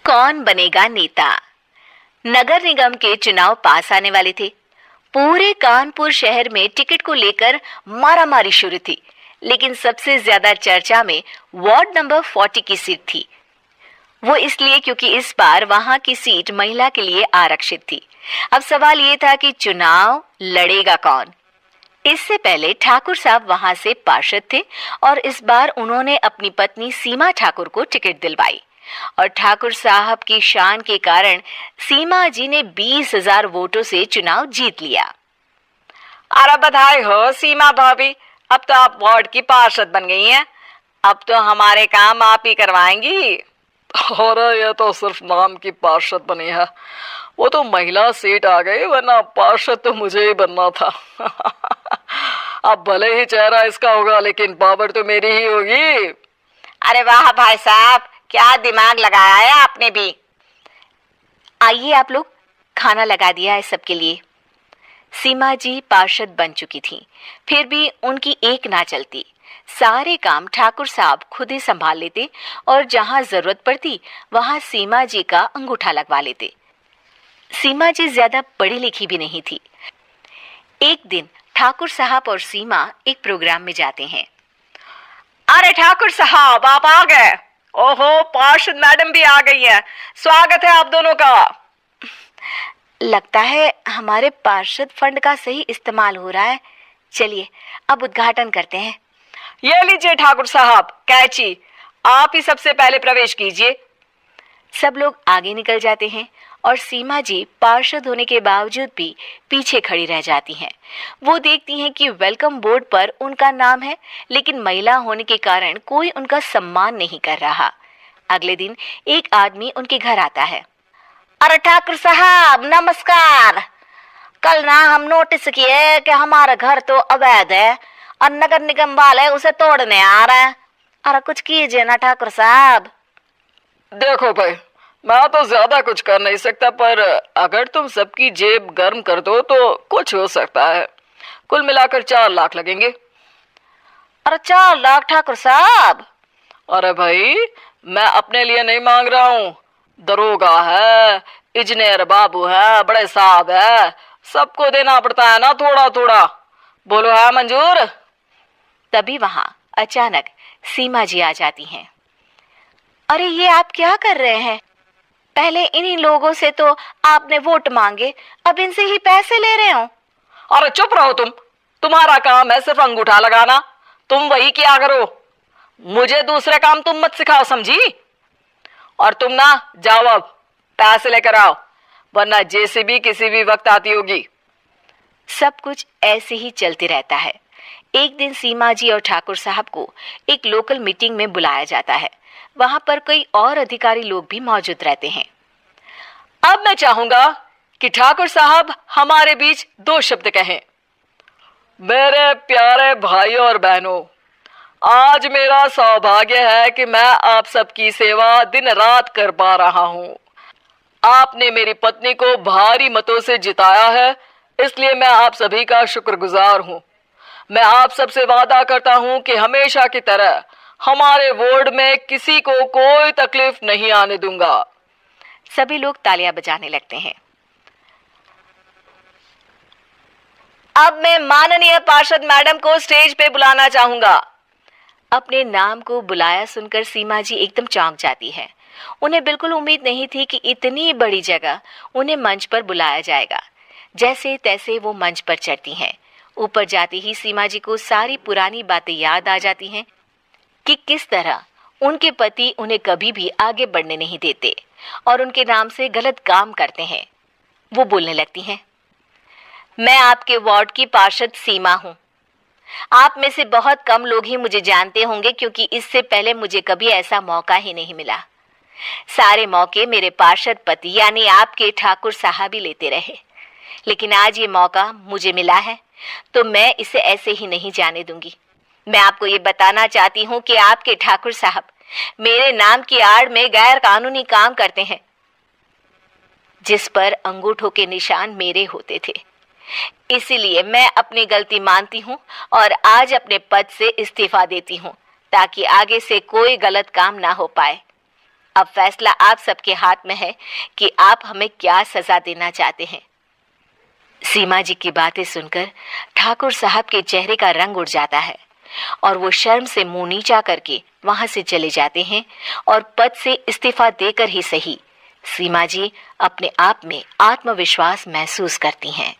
कौन बनेगा नेता। नगर निगम के चुनाव पास आने वाले थे। पूरे कानपुर शहर में टिकट को लेकर मारामारी शुरू थी, लेकिन सबसे ज्यादा चर्चा में वार्ड नंबर 40 की सीट थी। वो इसलिए क्योंकि इस बार वहां की सीट महिला के लिए आरक्षित थी। अब सवाल ये था कि चुनाव लड़ेगा कौन। इससे पहले ठाकुर साहब वहां से पार्षद थे और इस बार उन्होंने अपनी पत्नी सीमा ठाकुर को टिकट दिलवाई और ठाकुर साहब की शान के कारण सीमा जी ने 20,000 वोटों से चुनाव जीत लिया। अरे बधाई हो सीमा भाभी, अब तो आप वार्ड की पार्षद बन गई हैं। अब तो हमारे काम आप ही करवाएंगी। अरे ये तो सिर्फ नाम की पार्षद बनी है, वो तो महिला सीट आ गई, वरना पार्षद तो मुझे ही बनना था। अब भले ही चेहरा इसका होगा लेकिन पावर तो मेरी ही होगी। अरे वाह भाई साहब, क्या दिमाग लगाया है आपने भी। आइए आप लोग, खाना लगा दिया है सबके लिए। सीमा जी पार्षद बन चुकी थी, फिर भी उनकी एक ना चलती। सारे काम ठाकुर साहब खुद ही संभाल लेते और जहां जरूरत पड़ती वहां सीमा जी का अंगूठा लगवा लेते। सीमा जी ज्यादा पढ़ी लिखी भी नहीं थी। एक दिन ठाकुर साहब और सीमा एक प्रोग्राम में जाते हैं। अरे ठाकुर साहब, आप आ गए। ओहो, पार्षद मैडम भी आ गई हैं। स्वागत है आप दोनों का। लगता है हमारे पार्षद फंड का सही इस्तेमाल हो रहा है। चलिए अब उद्घाटन करते हैं। ये लीजिए ठाकुर साहब कैची, आप ही सबसे पहले प्रवेश कीजिए। सब लोग आगे निकल जाते हैं और सीमा जी पार्षद होने के बावजूद भी पीछे खड़ी रह जाती हैं। वो देखती हैं कि वेलकम बोर्ड पर उनका नाम है, लेकिन महिला होने के कारण कोई उनका सम्मान नहीं कर रहा। अगले दिन एक आदमी उनके घर आता है। अरे ठाकुर साहब नमस्कार। कल ना हम नोटिस किए कि हमारा घर तो अवैध है और नगर निगम वाले उसे तोड़ने आ रहे हैं। अरे कुछ कीजिए ना ठाकुर साहब। देखो भाई, मैं तो ज्यादा कुछ कर नहीं सकता, पर अगर तुम सबकी जेब गर्म कर दो तो कुछ हो सकता है। कुल मिलाकर 4 लाख लगेंगे। अरे 4 लाख ठाकुर साहब? अरे भाई, मैं अपने लिए नहीं मांग रहा हूँ। दरोगा है, इंजीनियर बाबू है, बड़े साहब है, सबको देना पड़ता है ना थोड़ा थोड़ा। बोलो है मंजूर? तभी वहां अचानक सीमा जी आ जाती हैं। अरे ये आप क्या कर रहे हैं? पहले इन्हीं लोगों से तो आपने वोट मांगे, अब इनसे ही पैसे ले रहे हो। अरे चुप रहो तुम, तुम्हारा काम है सिर्फ अंगूठा लगाना, तुम वही किया करो। मुझे दूसरे काम तुम मत सिखाओ, समझी? और तुम ना जाओ, अब पैसे लेकर आओ, वरना जेसीबी किसी भी वक्त आती होगी। सब कुछ ऐसे ही चलते रहता है। एक दिन सीमा जी और ठाकुर साहब को एक लोकल मीटिंग में बुलाया जाता है। वहां पर कई और अधिकारी लोग भी मौजूद रहते हैं। अब मैं चाहूंगा कि ठाकुर साहब हमारे बीच 2 शब्द कहें। मेरे प्यारे भाइयों और बहनों, आज मेरा सौभाग्य है कि मैं आप सबकी सेवा दिन रात कर पा रहा हूँ। आपने मेरी पत्नी को भारी मतों से जिताया है, इसलिए मैं आप सभी का शुक्रगुजार हूँ। मैं आप सबसे वादा करता हूँ कि हमेशा की तरह हमारे वार्ड में किसी को कोई तकलीफ नहीं आने दूंगा। सभी लोग तालियां बजाने लगते हैं। अब मैं माननीय पार्षद मैडम को स्टेज पे बुलाना चाहूंगा। अपने नाम को बुलाया सुनकर सीमा जी एकदम चौंक जाती है। उन्हें बिल्कुल उम्मीद नहीं थी कि इतनी बड़ी जगह उन्हें मंच पर बुलाया जाएगा। जैसे तैसे वो मंच पर चढ़ती हैं। ऊपर जाते ही सीमा जी को सारी पुरानी बातें याद आ जाती हैं कि किस तरह उनके पति उन्हें कभी भी आगे बढ़ने नहीं देते और उनके नाम से गलत काम करते हैं। वो बोलने लगती हैं। मैं आपके वार्ड की पार्षद सीमा हूँ। आप में से बहुत कम लोग ही मुझे जानते होंगे, क्योंकि इससे पहले मुझे कभी ऐसा मौका ही नहीं मिला। सारे मौके मेरे पार्षद पति यानी आपके ठाकुर साहब ही लेते रहे, लेकिन आज ये मौका मुझे मिला है तो मैं इसे ऐसे ही नहीं जाने दूंगी। मैं आपको ये बताना चाहती हूँ कि आपके ठाकुर साहब मेरे नाम की आड़ में गैर कानूनी काम करते हैं, जिस पर अंगूठों के निशान मेरे होते थे। इसीलिए मैं अपनी गलती मानती हूँ और आज अपने पद से इस्तीफा देती हूँ, ताकि आगे से कोई गलत काम ना हो पाए। अब फैसला आप सबके हाथ में है कि आप हमें क्या सजा देना चाहते हैं। सीमा जी की बातें सुनकर ठाकुर साहब के चेहरे का रंग उड़ जाता है और वो शर्म से मुंह नीचा करके वहां से चले जाते हैं और पद से इस्तीफा देकर ही सही सीमा जी अपने आप में आत्मविश्वास महसूस करती हैं।